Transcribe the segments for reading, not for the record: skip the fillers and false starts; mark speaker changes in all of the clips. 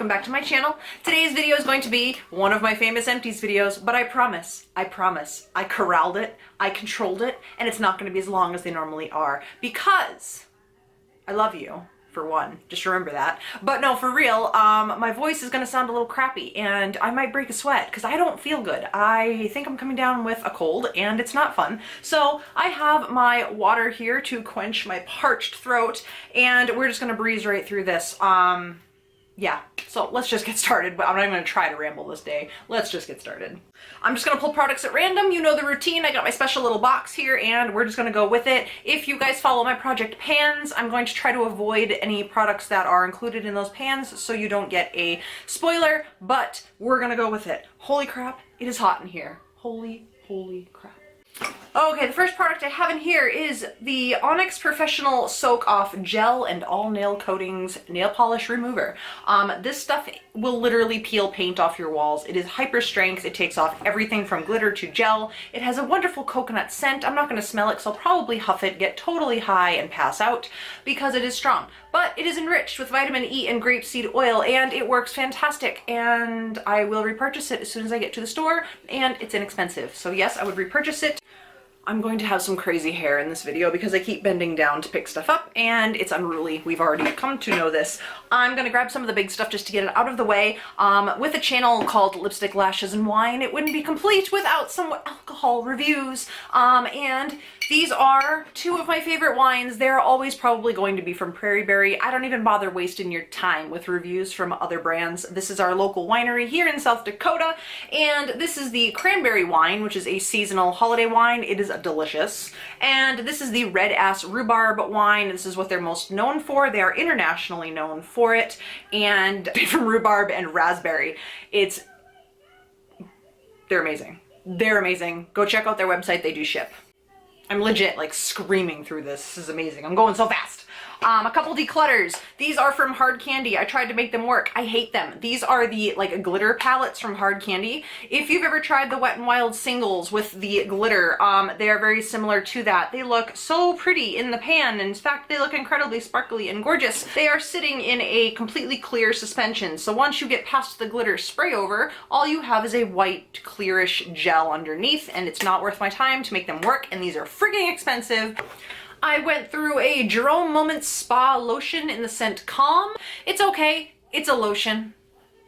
Speaker 1: welcome back to my channel. Today's video is going to be one of my famous Empties videos, but I promise, I corralled it, I controlled it, and it's not going to be as long as they normally are because I love you, for one. Just remember that. But no, for real, my voice is going to sound a little crappy and I might break a sweat because I don't feel good. I think I'm coming down with a cold and it's not fun. So I have my water here to quench my parched throat and we're just going to breeze right through this. Yeah, so let's just get started, but I'm not even going to try to ramble this day. Let's just get started. I'm just going to pull products at random. You know the routine. I got my special little box here and we're just going to go with it. If you guys follow my project pans, I'm going to try to avoid any products that are included in those pans so you don't get a spoiler, but we're going to go with it. Holy crap, it is hot in here. Holy crap. Okay, the first product I have in here is the Onyx Professional Soak Off Gel and All Nail Coatings Nail Polish Remover. This stuff will literally peel paint off your walls. It is hyper strength. It takes off everything from glitter to gel. It has a wonderful coconut scent. I'm not going to smell it, so I'll probably huff it, get totally high, and pass out because it is strong. But it is enriched with vitamin E and grapeseed oil, and it works fantastic. And I will repurchase it as soon as I get to the store, and it's inexpensive. So yes, I would repurchase it. I'm going to have some crazy hair in this video because I keep bending down to pick stuff up and it's unruly. We've already come to know this. I'm going to grab some of the big stuff just to get it out of the way. With a channel called Lipstick, Lashes, and Wine, it wouldn't be complete without some alcohol reviews. And these are two of my favorite wines. They're always probably going to be from Prairie Berry. I don't even bother wasting your time with reviews from other brands. This is our local winery here in South Dakota. And this is the cranberry wine, which is a seasonal holiday wine. It is delicious. And this is the Red Ass Rhubarb wine. This is what they're most known for. They are internationally known for it. And from rhubarb and raspberry. They're amazing. They're amazing. Go check out their website. They do ship. I'm legit like screaming through this. This is amazing. I'm going so fast. A couple declutters. These are from Hard Candy. I tried to make them work. I hate them. These are the like glitter palettes from Hard Candy. If you've ever tried the Wet n Wild singles with the glitter, they are very similar to that. They look so pretty in the pan. In fact, they look incredibly sparkly and gorgeous. They are sitting in a completely clear suspension. So once you get past the glitter spray over, all you have is a white clearish gel underneath, and it's not worth my time to make them work, and these are friggin' expensive. I went through a Jerome Moments Spa lotion in the scent Calm. It's okay. It's a lotion.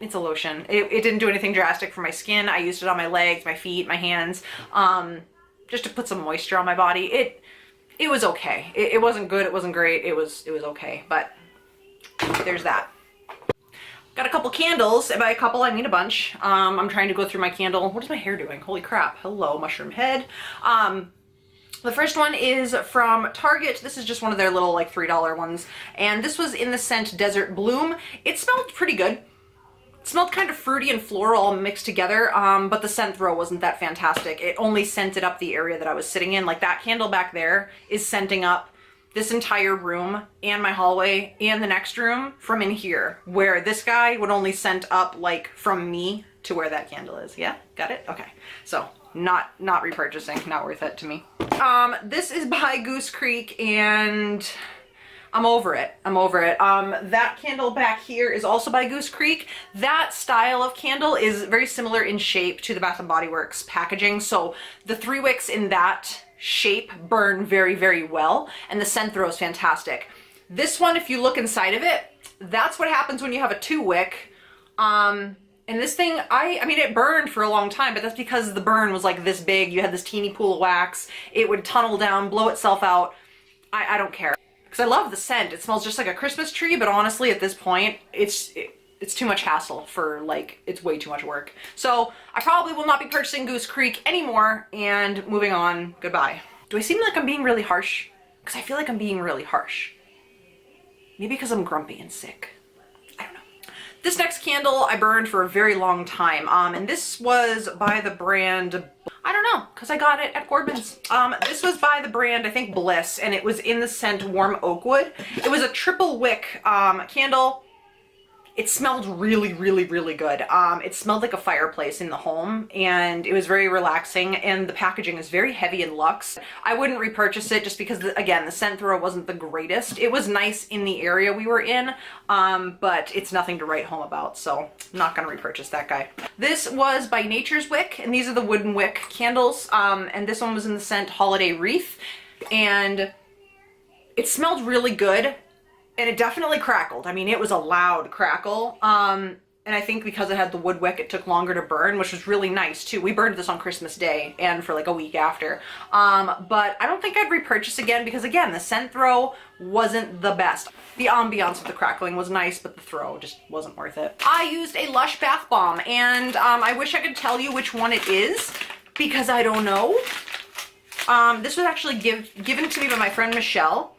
Speaker 1: It's a lotion. It didn't do anything drastic for my skin. I used it on my legs, my feet, my hands, just to put some moisture on my body. It was okay. It wasn't good. It wasn't great. It was okay. But there's that. Got a couple candles. By a couple, I mean a bunch. I'm trying to go through my candle. What is my hair doing? Holy crap. Hello, mushroom head. The first one is from Target. This is just one of their little like $3 ones. And this was in the scent Desert Bloom. It smelled pretty good. It smelled kind of fruity and floral all mixed together, but the scent throw wasn't that fantastic. It only scented up the area that I was sitting in. Like that candle back there is scenting up this entire room and my hallway and the next room from in here, where this guy would only scent up like from me to where that candle is. Yeah, got it? Okay. So not repurchasing, not worth it to me. This is by Goose Creek and I'm over it. I'm over it. That candle back here is also by Goose Creek. That style of candle is very similar in shape to the Bath & Body Works packaging. So the 3 wicks in that shape burn very, very well. And the scent throw is fantastic. This one, if you look inside of it, that's what happens when you have a 2 wick. And this thing, I mean, it burned for a long time, but that's because the burn was like this big. You had this teeny pool of wax. It would tunnel down, blow itself out. I don't care. Because I love the scent. It smells just like a Christmas tree, but honestly, at this point, it's too much hassle for like, it's way too much work. So I probably will not be purchasing Goose Creek anymore, and moving on, goodbye. Do I seem like I'm being really harsh? Because I feel like I'm being really harsh. Maybe because I'm grumpy and sick. This next candle I burned for a very long time, and this was by the brand, I don't know, because I got it at Corbin's. This was by the brand, I think Bliss, and it was in the scent Warm Oakwood. It was a triple wick candle. It smelled really, really, really good. It smelled like a fireplace in the home, and it was very relaxing, and the packaging is very heavy and luxe. I wouldn't repurchase it just because, again, the scent throw wasn't the greatest. It was nice in the area we were in, but it's nothing to write home about, so I'm not gonna repurchase that guy. This was by Nature's Wick, and these are the wooden wick candles, and this one was in the scent Holiday Wreath, and it smelled really good. And it definitely crackled. I mean, it was a loud crackle. And I think because it had the wood wick, it took longer to burn, which was really nice too. We burned this on Christmas Day and for like a week after. But I don't think I'd repurchase again because, again, the scent throw wasn't the best. The ambiance of the crackling was nice, but the throw just wasn't worth it. I used a Lush bath bomb, and I wish I could tell you which one it is because I don't know. This was actually given to me by my friend Michelle.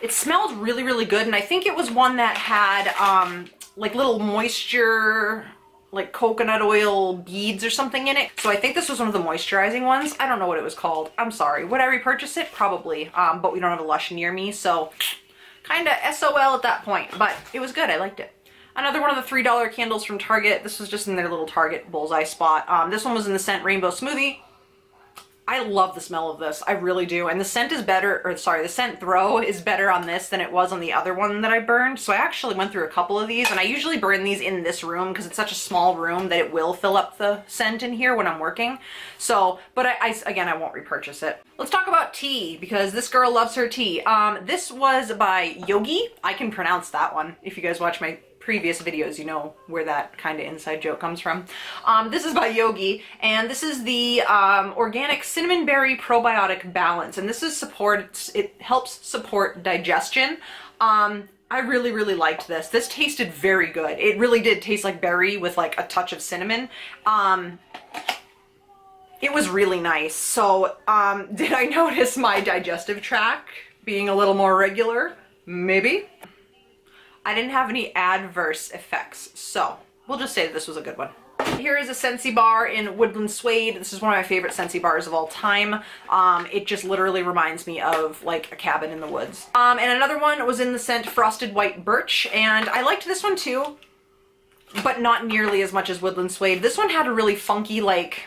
Speaker 1: It smelled really, really good, and I think it was one that had like little moisture, like coconut oil beads or something in it. So I think this was one of the moisturizing ones. I don't know what it was called. I'm sorry. Would I repurchase it? Probably, but we don't have a Lush near me, so kind of SOL at that point, but it was good. I liked it. Another one of the $3 candles from Target. This was just in their little Target bullseye spot. This one was in the scent Rainbow Smoothie. I love the smell of this. I really do. And the scent is better, or sorry, the scent throw is better on this than it was on the other one that I burned. So I actually went through a couple of these, and I usually burn these in this room because it's such a small room that it will fill up the scent in here when I'm working. So, but again, I won't repurchase it. Let's talk about tea because this girl loves her tea. This was by Yogi. I can pronounce that one. If you guys watch my previous videos, you know where that kind of inside joke comes from. This is by Yogi, and this is the organic cinnamon berry probiotic balance, and this is it helps support digestion. I really, really liked this. This tasted very good. It really did taste like berry with like a touch of cinnamon. It was really nice. So did I notice my digestive tract being a little more regular? Maybe. I didn't have any adverse effects, so we'll just say that this was a good one. Here is a Scentsy bar in Woodland Suede. This is one of my favorite Scentsy bars of all time. It just literally reminds me of like a cabin in the woods. And another one was in the scent Frosted White Birch, and I liked this one too, but not nearly as much as Woodland Suede. This one had a really funky like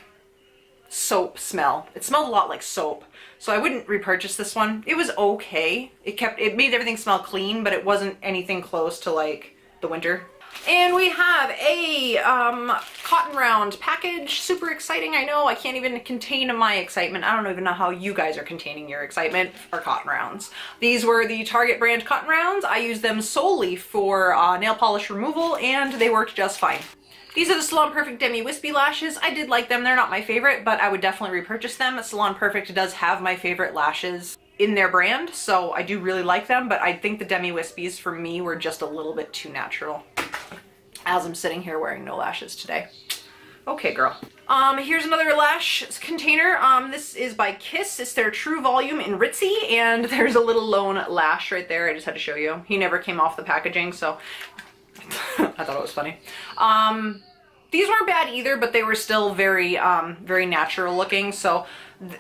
Speaker 1: soap smell. It smelled a lot like soap. So I wouldn't repurchase this one. It was okay. It made everything smell clean, but it wasn't anything close to like the winter. And we have a cotton round package. Super exciting. I know I can't even contain my excitement. I don't even know how you guys are containing your excitement for cotton rounds. These were the Target brand cotton rounds. I used them solely for nail polish removal, and they worked just fine. These are the Salon Perfect Demi Wispy lashes. I did like them. They're not my favorite, but I would definitely repurchase them. Salon Perfect does have my favorite lashes in their brand, so I do really like them, but I think the Demi Wispies for me were just a little bit too natural, as I'm sitting here wearing no lashes today. Okay, girl. Here's another lash container. This is by Kiss. It's their True Volume in Ritzy, and there's a little lone lash right there. I just had to show you. He never came off the packaging, so I thought it was funny. These weren't bad either, but they were still very, very natural looking, so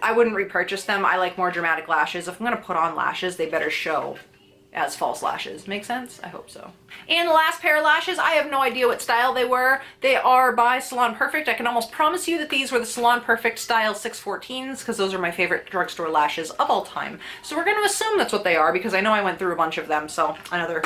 Speaker 1: I wouldn't repurchase them. I like more dramatic lashes. If I'm gonna put on lashes, they better show as false lashes. Make sense? I hope so. And the last pair of lashes, I have no idea what style they were. They are by Salon Perfect. I can almost promise you that these were the Salon Perfect style 614s because those are my favorite drugstore lashes of all time. So we're going to assume that's what they are because I know I went through a bunch of them, so another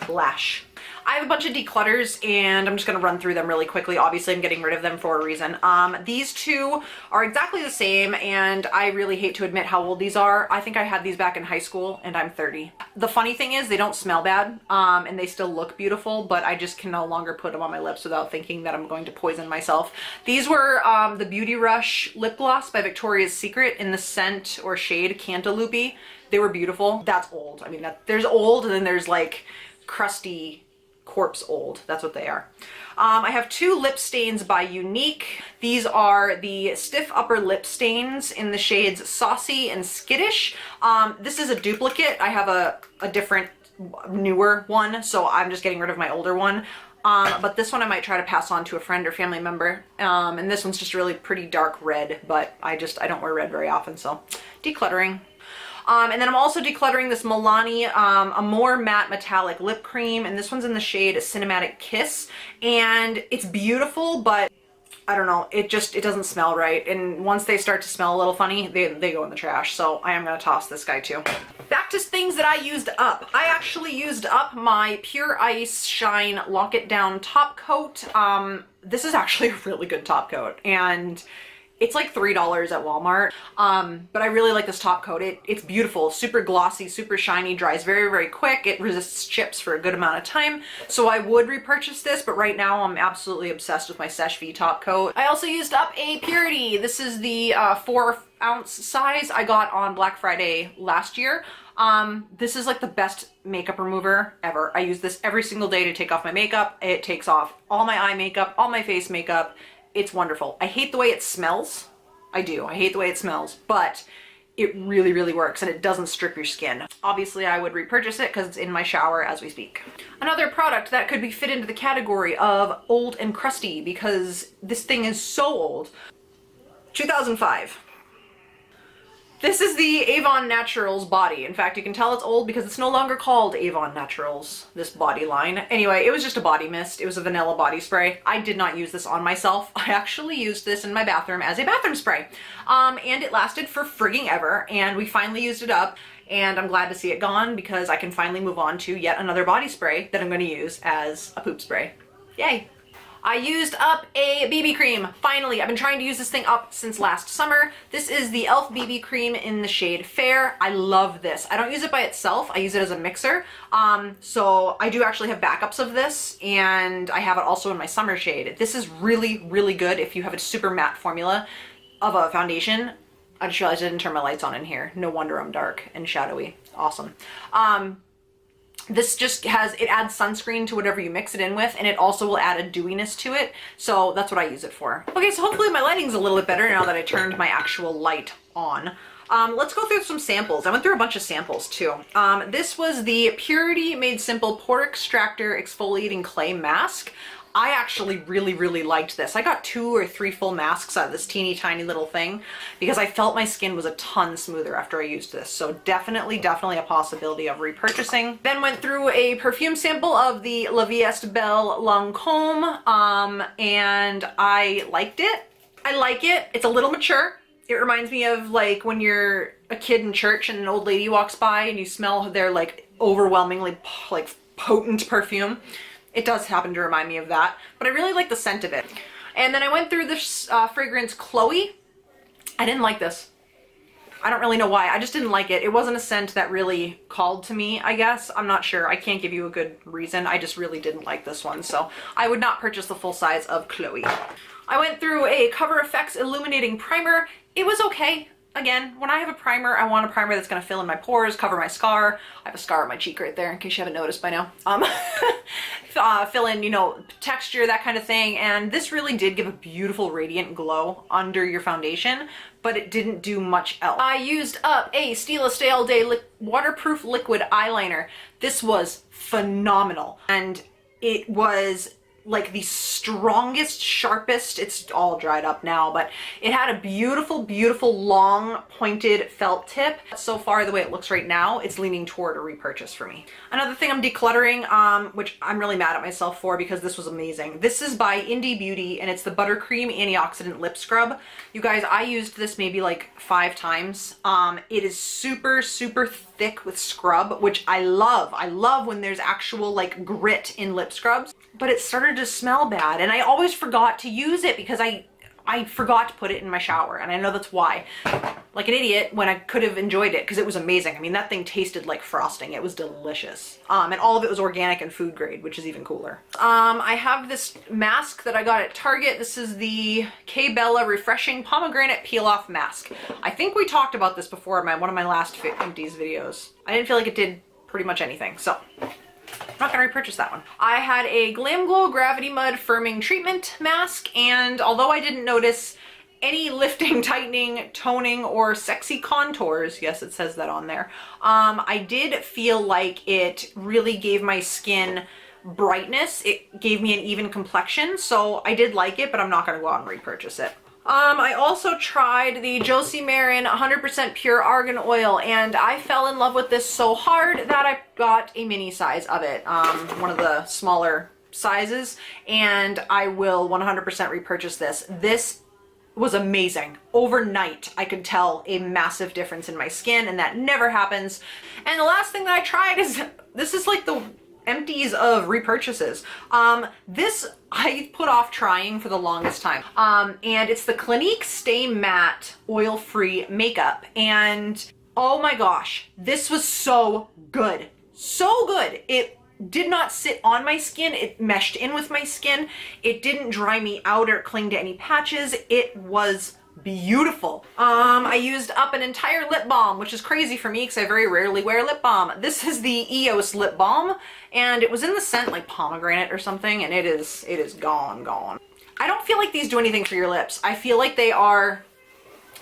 Speaker 1: lash. I have a bunch of declutters and I'm just going to run through them really quickly. Obviously, I'm getting rid of them for a reason. These two are exactly the same, and I really hate to admit how old these are. I think I had these back in high school and I'm 30. The funny thing is they don't smell bad and they still look beautiful, but I just can no longer put them on my lips without thinking that I'm going to poison myself. These were the Beauty Rush lip gloss by Victoria's Secret in the scent or shade Cantaloupe. They were beautiful. That's old. I mean, there's old and then there's like crusty corpse old. That's what they are. I have two lip stains by Unique. These are the Stiff Upper Lip Stains in the shades Saucy and Skittish. This is a duplicate. I have a different, newer one, so I'm just getting rid of my older one. But this one I might try to pass on to a friend or family member. And this one's just really pretty dark red, but I don't wear red very often, so decluttering. And then I'm also decluttering this Milani, a more matte metallic lip cream, and this one's in the shade Cinematic Kiss, and it's beautiful, but I don't know, it doesn't smell right. And once they start to smell a little funny, they go in the trash. So I am gonna toss this guy too. Back to things that I used up. I actually used up my Pure Ice Shine Lock It Down top coat. This is actually a really good top coat, and it's like $3 at Walmart, but I really like this top coat. It's beautiful, super glossy, super shiny, dries very, very quick. It resists chips for a good amount of time, so I would repurchase this, but right now I'm absolutely obsessed with my Seche V top coat. I also used up a Purity. This is the 4-ounce size I got on Black Friday last year. This is like the best makeup remover ever. I use this every single day to take off my makeup. It takes off all my eye makeup, all my face makeup. It's wonderful. I hate the way it smells. I do. I hate the way it smells, but it really, really works, and it doesn't strip your skin. Obviously, I would repurchase it because it's in my shower as we speak. Another product that could be fit into the category of old and crusty, because this thing is so old. 2005. This is the Avon Naturals body. In fact, you can tell it's old because it's no longer called Avon Naturals, this body line. Anyway, it was just a body mist. It was a vanilla body spray. I did not use this on myself. I actually used this in my bathroom as a bathroom spray. And it lasted for frigging ever, and we finally used it up. And I'm glad to see it gone because I can finally move on to yet another body spray that I'm going to use as a poop spray. Yay! I used up a BB cream. Finally, I've been trying to use this thing up since last summer. This is the e.l.f. BB cream in the shade Fair. I love this. I don't use it by itself. I use it as a mixer. So I do actually have backups of this, and I have it also in my summer shade. This is really, really good if you have a super matte formula of a foundation. I just realized I didn't turn my lights on in here. No wonder I'm dark and shadowy. Awesome. This just it adds sunscreen to whatever you mix it in with, and it also will add a dewiness to it. So that's what I use it for. Okay, so hopefully my lighting's a little bit better now that I turned my actual light on. Let's go through some samples. I went through a bunch of samples too. This was the Purity Made Simple Pore Extractor Exfoliating Clay Mask. I actually really, really liked this. I got 2 or 3 full masks out of this teeny tiny little thing because I felt my skin was a ton smoother after I used this. So definitely a possibility of repurchasing. Then went through a perfume sample of the La Vie Est Belle Lancôme, and I liked it. I like it. It's a little mature. It reminds me of like when you're a kid in church and an old lady walks by and you smell their like overwhelmingly like potent perfume. It does happen to remind me of that, but I really like the scent of it. And then I went through this fragrance Chloe. I didn't like this. I don't really know why. I just didn't like it. It wasn't a scent that really called to me, I guess. I'm not sure. I can't give you a good reason. I just really didn't like this one, so I would not purchase the full size of Chloe. I went through a Cover FX Illuminating Primer. It was okay. Again, when I have a primer, I want a primer that's going to fill in my pores, cover my scar. I have a scar on my cheek right there, in case you haven't noticed by now. Fill in, you know, texture, that kind of thing. And this really did give a beautiful radiant glow under your foundation, but it didn't do much else. I used up a Stila Stay All Day waterproof liquid eyeliner. This was phenomenal, and it was like the strongest, sharpest, it's all dried up now, but it had a beautiful, beautiful long pointed felt tip. So far, the way it looks right now, it's leaning toward a repurchase for me. Another thing I'm decluttering, which I'm really mad at myself for because this was amazing. This is by Indie Beauty, and it's the Buttercream Antioxidant Lip Scrub. You guys, I used this maybe like 5 times. It is super, super thick with scrub, which I love. I love when there's actual like grit in lip scrubs, but it started to smell bad, and I always forgot to use it because I forgot to put it in my shower, and I know that's why. Like an idiot when I could have enjoyed it because it was amazing. I mean, that thing tasted like frosting. It was delicious. And all of it was organic and food grade, which is even cooler. I have this mask that I got at Target. This is the K Bella Refreshing Pomegranate Peel Off Mask. I think we talked about this before in one of my last Empties videos. I didn't feel like it did pretty much anything, so I'm not gonna repurchase that one. I had a Glam Glow Gravity Mud Firming Treatment Mask, and although I didn't notice any lifting, tightening, toning, or sexy contours, yes, it says that on there, I did feel like it really gave my skin brightness. It gave me an even complexion, so I did like it, but I'm not gonna go out and repurchase it. I also tried the Josie Maran 100% pure argan oil, and I fell in love with this so hard that I got a mini size of it, one of the smaller sizes, and I will 100% repurchase this. This was amazing. Overnight, I could tell a massive difference in my skin, and that never happens. And the last thing that I tried is, this is like the Empties of repurchases. This I put off trying for the longest time. And it's the Clinique Stay Matte Oil-Free Makeup. And oh my gosh, this was so good. So good. It did not sit on my skin. It meshed in with my skin. It didn't dry me out or cling to any patches. It was beautiful. I used up an entire lip balm, which is crazy for me because I very rarely wear lip balm. This is the EOS lip balm, and it was in the scent like pomegranate or something, and it is gone. I don't feel like these do anything for your lips. I feel like they are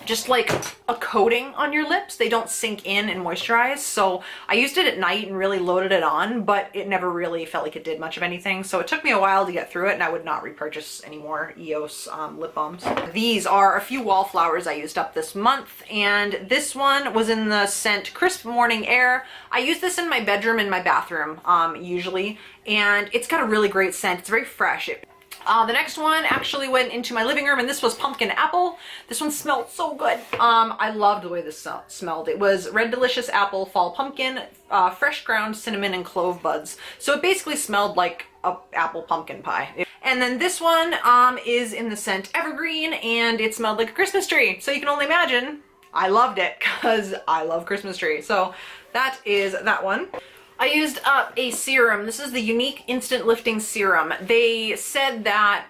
Speaker 1: just like a coating on your lips. They don't sink in and moisturize. So I used it at night and really loaded it on, but it never really felt like it did much of anything. So it took me a while to get through it, and I would not repurchase any more EOS lip balms. These are a few Wallflowers I used up this month, and this one was in the scent Crisp Morning Air. I use this in my bedroom and my bathroom usually, and it's got a really great scent. It's very fresh. The next one actually went into my living room, and this was Pumpkin Apple. This one smelled so good. I loved the way this smelled. It was Red Delicious Apple, Fall Pumpkin, Fresh Ground Cinnamon, and Clove Buds. So it basically smelled like a apple pumpkin pie. And then this one is in the scent Evergreen, and it smelled like a Christmas tree. So you can only imagine, I loved it because I love Christmas tree. So that is that one. I used up a serum. This is the Unique Instant Lifting Serum. They said that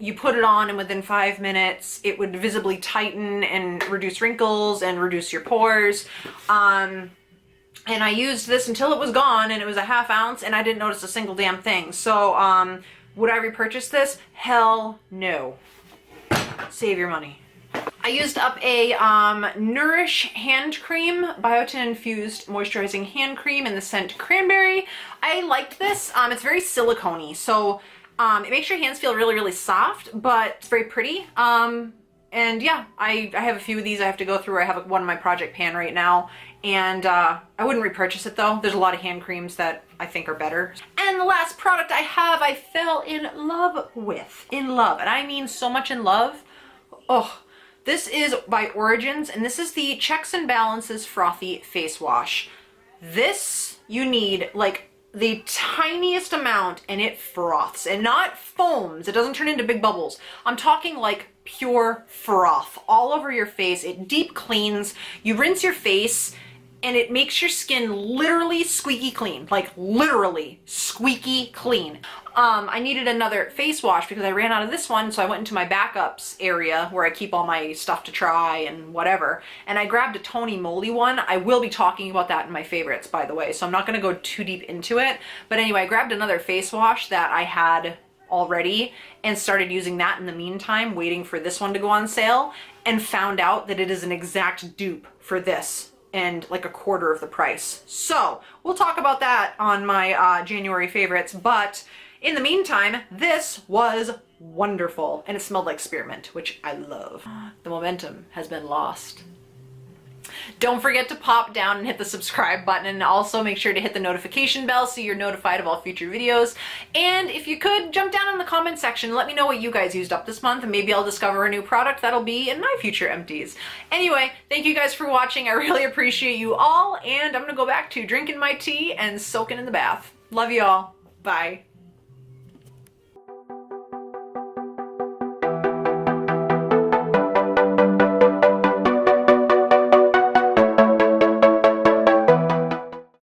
Speaker 1: you put it on and within 5 minutes it would visibly tighten and reduce wrinkles and reduce your pores. And I used this until it was gone, and it was a ½ ounce, and I didn't notice a single damn thing. So would I repurchase this? Hell no. Save your money. I used up a Nourish hand cream, biotin infused moisturizing hand cream in the scent Cranberry. I liked this. It's very silicone-y, so it makes your hands feel really, really soft, but it's very pretty. And yeah, I have a few of these I have to go through. I have one in my project pan right now, and I wouldn't repurchase it though. There's a lot of hand creams that I think are better. And the last product I have, I fell in love with. In love, and I mean so much in love. Oh. This is by Origins, and this is the Checks and Balances Frothy Face Wash. This, you need like the tiniest amount, and it froths, and not foams. It doesn't turn into big bubbles. I'm talking like pure froth all over your face. It deep cleans. You rinse your face, and it makes your skin literally squeaky clean, like literally squeaky clean. I needed another face wash because I ran out of this one, so I went into my backups area where I keep all my stuff to try and whatever, and I grabbed a Tony Moly one. I will be talking about that in my favorites, by the way, so I'm not going to go too deep into it. But anyway, I grabbed another face wash that I had already and started using that in the meantime, waiting for this one to go on sale, and found out that it is an exact dupe for this, and like $1/4 of the price. So we'll talk about that on my January favorites, but in the meantime, this was wonderful, and it smelled like spearmint, which I love. The momentum has been lost. Don't forget to pop down and hit the subscribe button, and also make sure to hit the notification bell so you're notified of all future videos. And if you could, jump down in the comment section and let me know what you guys used up this month, and maybe I'll discover a new product that'll be in my future empties. Anyway, thank you guys for watching. I really appreciate you all, and I'm gonna go back to drinking my tea and soaking in the bath. Love you all. Bye.